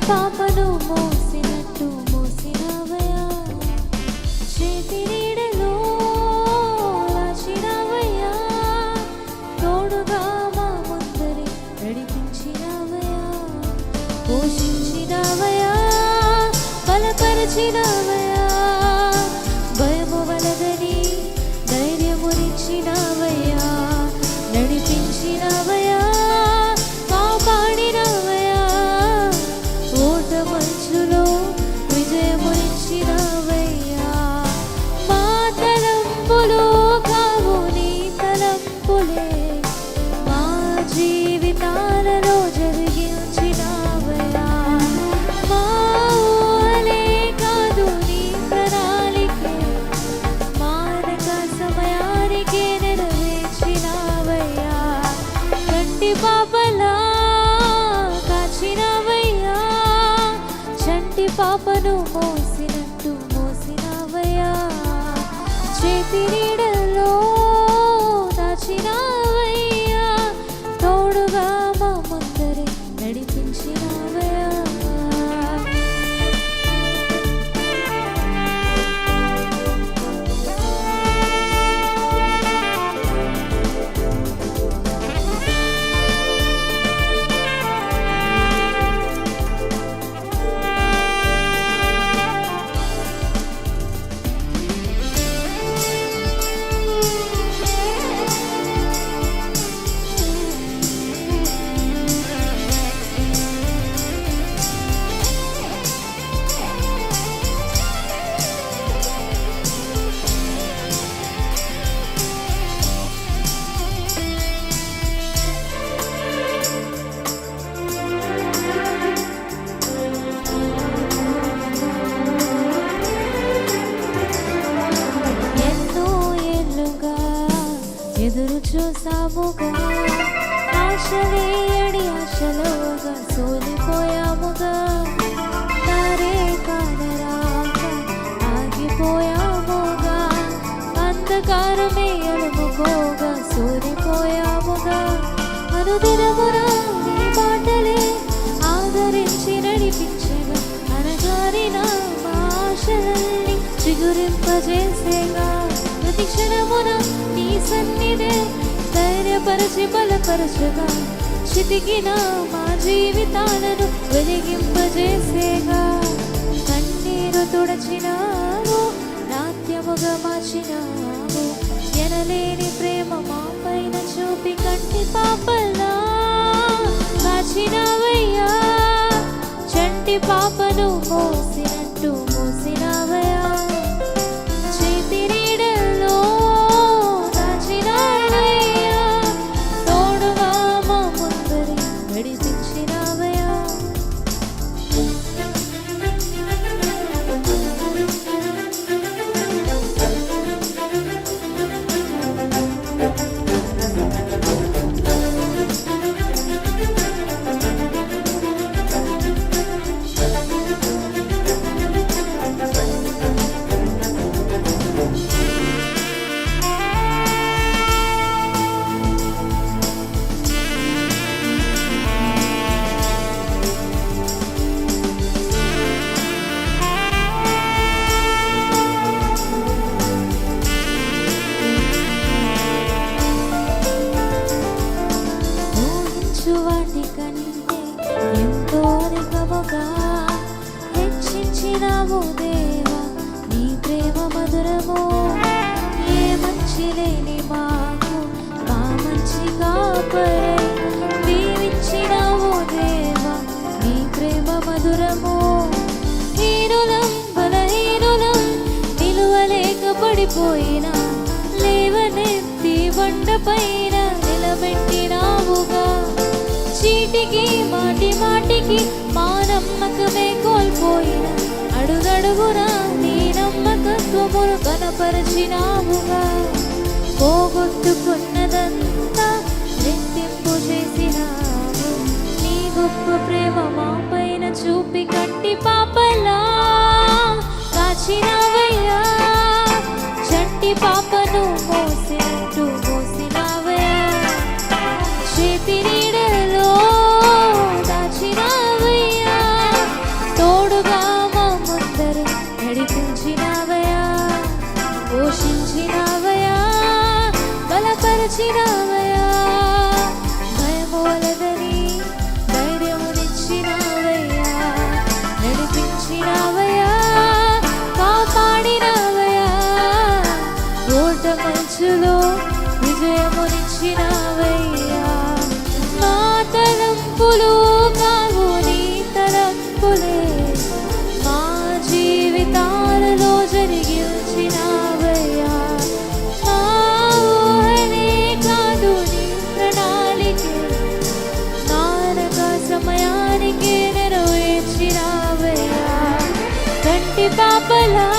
పాపను మోసినట్టు మోసినవయ్యా, చేతి నీడలో దాచినవయ్యా, తోడుగా మా ముందరి నడిపించినవయ్యా, పోషించినవయ్యా, బలపరిచినవయ్యా, భయము వలదని ధైర్యమునిచ్చినవయ్యా, నడిపించినవయ్యా, కాపాడినవయ్యా, ఓట మంచులో విజయమునిచ్చినవయ్యా. మా తలంపులు కావు నీ తలంపులే, మా జీవితాలలో జరిగించినవయ్యా, మా ఊహలే కాదు నీ ప్రణాళికే, మానక సమయానికే నెరవేర్చినవయ్యా, కంటి పాపలా కాచినవయ్యా, చంటి పాపను మోసినట్టు మోసినవయ్యా, చేతి నీడలో దాచినవయ్యా, తోడుగా మా ముందరే నడిపించినవయ్యా. ఎదురు చూసాముగా, ఆశలే అడి ఆశలోగా సోలిపోయాముగా, తారే కానరాక ఆగిపోయాముగా, అంధకారమే అలుముకోగా సోలిపోయాముగా, అనుదినమున నీ మాటలే ఆదరించి నడిపించగా, అనగారిన మా ఆశలన్నీ చిగురింపజేసేగా, ప్రతి క్షణమున నీ సన్నిధే ధైర్యపరచి బలపరచగా, చితికిన మా జీవితాలను వెలిగింపజేసేగా, కన్నీరు తుడచినావు, నాట్యముగా మార్చినావు, ఎనలేని ప్రేమ మా పైన చూపి కంటి పాపలా కాచినవయ్యా, చంటి పాపను మోసినట్టు మోసినవయ్యా, చేతి నీడలో దాచినవయ్యా, తోడుగా మా ముందరి నడిపించినవయ్యా. వాటి కంటే ఎంతో అధికముగా హెచ్చించినావు దేవా, నీ ప్రేమ మధురము, ఏ మంచి లేని మాకు మా మంచి కాపరై దీవించినావు దేవా, నీ ప్రేమ మధురము. హీనులం బలహీనులం నిలువలేక పడిపోయినా, లేవనెత్తి బండపైన నిలబెట్టినావుగా, చీటికి మాటి మాటికి మా నమ్మకమే కోల్పోయిన, అడుగడుగునా నీ నమ్మకత్వమును కనపరచినావుగా, పోగొట్టుకున్నదంతా రెట్టింపు చేసినావు, నీ గొప్ప ప్రేమ మా పైన చూపి కంటి పాపలా కాచినవయ్యా, చంటి పాపను మోసినట్టు మోసినవయ్యా, చేతి నీడలో దాచినవయ్యా, పాపలా